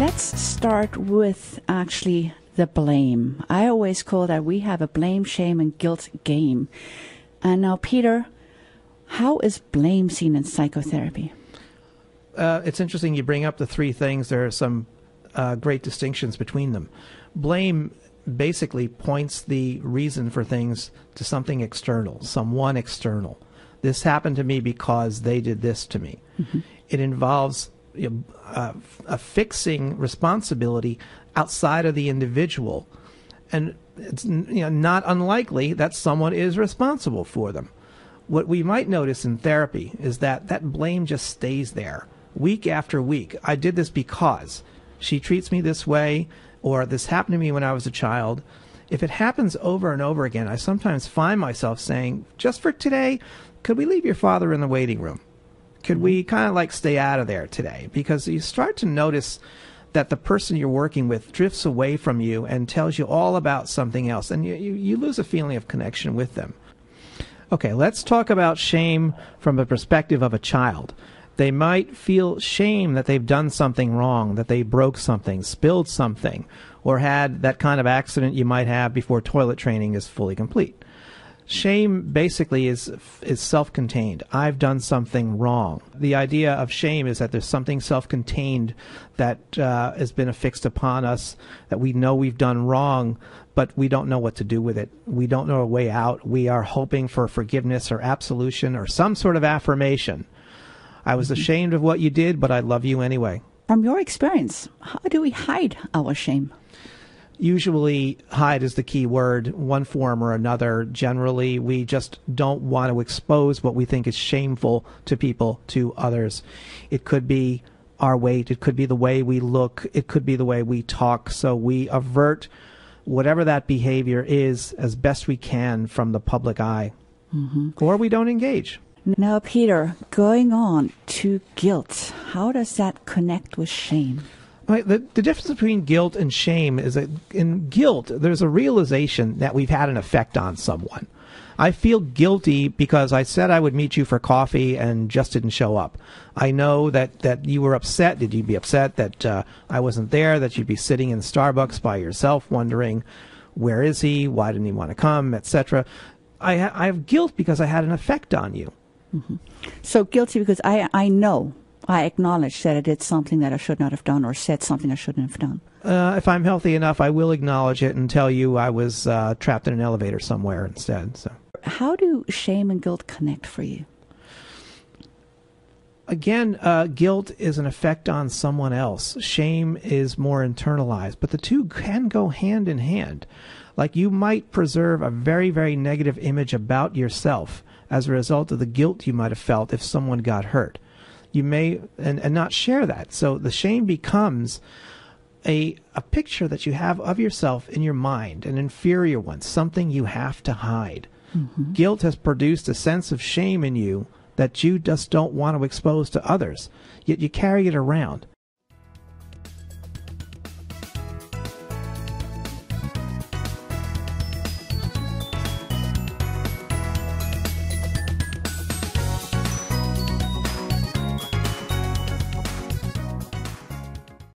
Let's start with actually the blame. I always call that we have a blame, shame, and guilt game. And now, Peter, how is blame seen in psychotherapy? It's interesting you bring up the three things. There are some great distinctions between them. Blame basically points the reason for things to something external, someone external. This happened to me because they did this to me. Mm-hmm. It involves fixing responsibility outside of the individual. And it's not unlikely that someone is responsible for them. What we might notice in therapy is that blame just stays there week after week. I did this because she treats me this way, or this happened to me when I was a child. If it happens over and over again, I sometimes find myself saying, just for today, could we leave your father in the waiting room? Could we kind of like stay out of there today? Because you start to notice that the person you're working with drifts away from you and tells you all about something else, and you lose a feeling of connection with them. Okay, let's talk about shame from the perspective of a child. They might feel shame that they've done something wrong, that they broke something, spilled something, or had that kind of accident you might have before toilet training is fully complete. Shame basically is self-contained. I've done something wrong. The idea of shame is that there's something self-contained that has been affixed upon us, that we know we've done wrong, but we don't know what to do with it. We don't know a way out. We are hoping for forgiveness or absolution or some sort of affirmation. I was ashamed of what you did, but I love you anyway. From your experience, how do we hide our shame? Usually, hide is the key word, one form or another. Generally, we just don't want to expose what we think is shameful to people, to others. It could be our weight. It could be the way we look. It could be the way we talk. So we avert whatever that behavior is as best we can from the public eye. Mm-hmm. Or we don't engage. Now, Peter, going on to guilt, how does that connect with shame? Right, the difference between guilt and shame is that in guilt, there's a realization that we've had an effect on someone. I feel guilty because I said I would meet you for coffee and just didn't show up. I know that you were upset. Did you be upset that I wasn't there, that you'd be sitting in Starbucks by yourself wondering, where is he, why didn't he want to come, etc. I have guilt because I had an effect on you. Mm-hmm. So guilty because I know. I acknowledge that I did something that I should not have done or said something I shouldn't have done. If I'm healthy enough, I will acknowledge it and tell you I was trapped in an elevator somewhere instead. So, how do shame and guilt connect for you? Again, guilt is an effect on someone else. Shame is more internalized, but the two can go hand in hand. Like you might preserve a very, very negative image about yourself as a result of the guilt you might have felt if someone got hurt. You may and not share that. So the shame becomes a picture that you have of yourself in your mind, an inferior one, something you have to hide. Mm-hmm. Guilt has produced a sense of shame in you that you just don't want to expose to others, yet you carry it around.